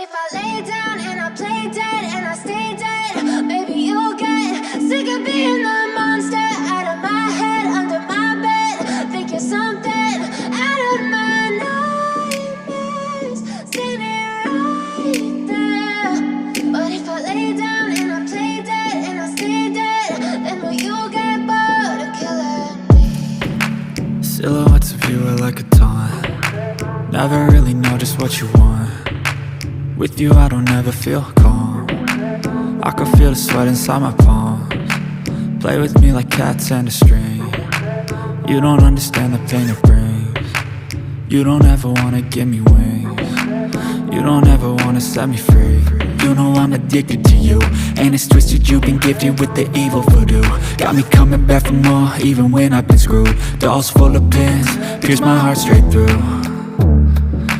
if I lay down and I play dead and I stay dead, baby, you'll get sick of being the monster out of my head, under my bed, thinking something out of my nightmares, standing right there. But if I lay down and I play dead and I stay dead, then will you get bored of killing me? Silhouettes of you are like a taunt. Never really know just what you want. With you I don't ever feel calm. I can feel the sweat inside my palms. Play with me like cats and a string. You don't understand the pain it brings. You don't ever wanna give me wings. You don't ever wanna set me free. You know I'm addicted to you, and it's twisted, you've been gifted with the evil voodoo. Got me coming back for more, even when I've been screwed. Dolls full of pins, pierce my heart straight through.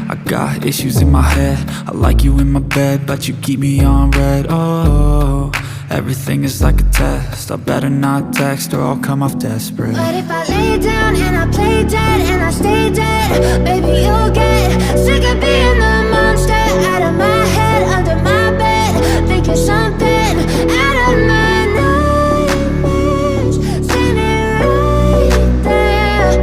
I got issues in my head, I like you in my bed, but you keep me on red. Oh, everything is like a test. I better not text or I'll come off desperate. But if I lay down and I play dead and I stay dead, baby, you'll get sick of being the monster out of my head, under my bed, thinking something out of my nightmares, standing right there.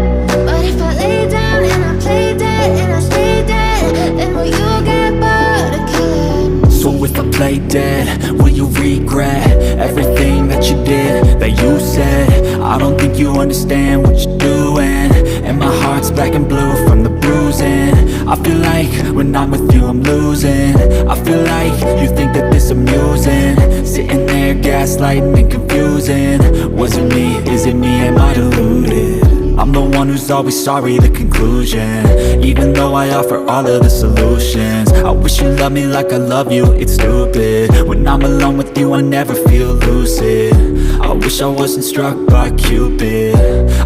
But if I lay down and I play dead and I stay dead, then will you get bored of killing me? So if I play dead, will you regret everything that you did, that you said? I don't think you understand what you're doing, and my heart's black and blue from the bruising. I feel like when I'm with you I'm losing. I feel like you think that this amusing, sitting there gaslighting and confusing. Was it me? Is it me? Am I deluded? I'm the one who's always sorry, the conclusion, even though I offer all of the solutions. I wish you loved me like I love you, it's stupid. When I'm alone with you I never feel lucid. I wish I wasn't struck by Cupid.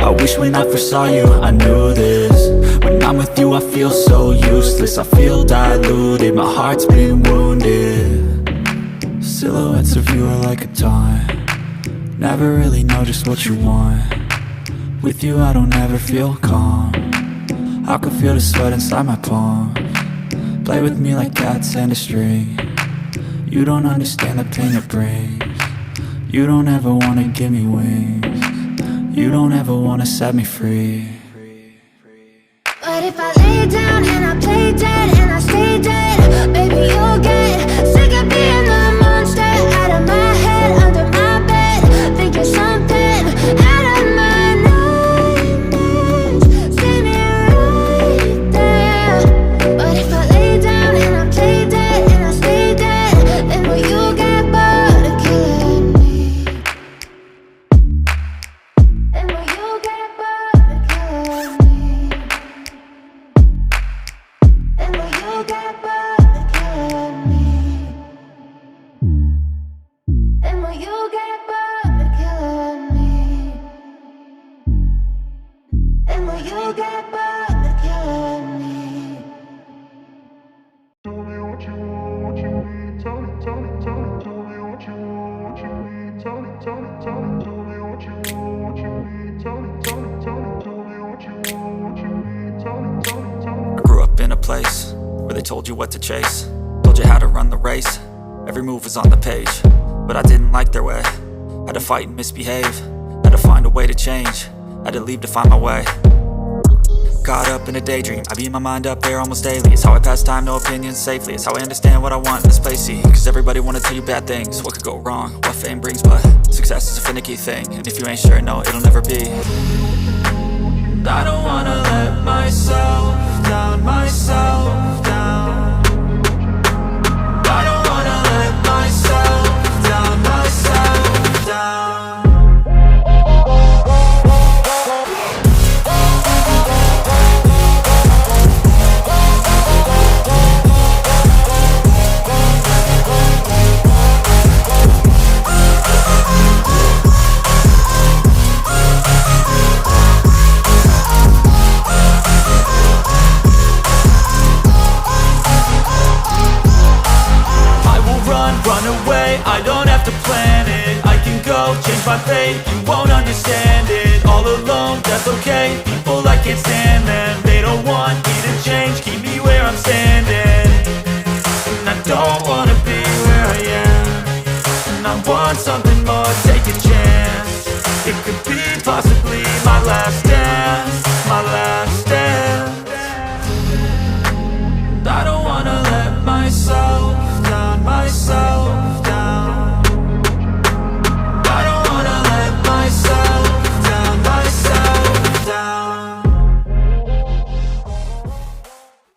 I wish when I first saw you I knew this. When I'm with you I feel so useless, I feel diluted, my heart's been wounded. Silhouettes of you are like a taunt. Never really know just what you want. With you I don't ever feel calm. I can feel the sweat inside my palms. Play with me like cats and a string. You don't understand the pain it brings. You don't ever wanna give me wings. You don't ever wanna set me free. But if I lay down and I play dead and I stay dead, baby, you'll get sick of being the monster out of my head, under my bed, thinking something out of my nightmares, standing right there. But if I lay down and I play dead and I stay dead, then will you get bored of killing me? Then will you get bored of killing me? Then will you get bored of killing me? Then will you get bored of killing me? Then will you get bored of killing me? Tell me what you want, what you need. Tell me, tell me, tell me. Tell me what you want, what you need. Tell me, tell me, tell me. Tell me what you want, what you need. Tell me, tell me, tell me. Tell me what you want, what you need. Tell me, tell me, tell me. I grew up in a place where they told you what to chase, told you how to run the race. Every move was on the page, but I didn't like their way. Had to fight and misbehave, had to find a way to change, had to leave to find my way. Caught up in a daydream, I beat my mind up there almost daily. It's how I pass time, no opinions safely. It's how I understand what I want in this place, see. Cause everybody wanna tell you bad things, what could go wrong, what fame brings. But success is a finicky thing, and if you ain't sure, no, it'll never be. I don't wanna let myself down, myself down. I don't wanna let myself down, myself down. Run away, I don't have to plan it. I can go, change my fate, you won't understand it. All alone, that's okay, people I can't stand them. They don't want me to change, keep me where I'm standing. And I don't something more, take a chance. It could be possibly my last day.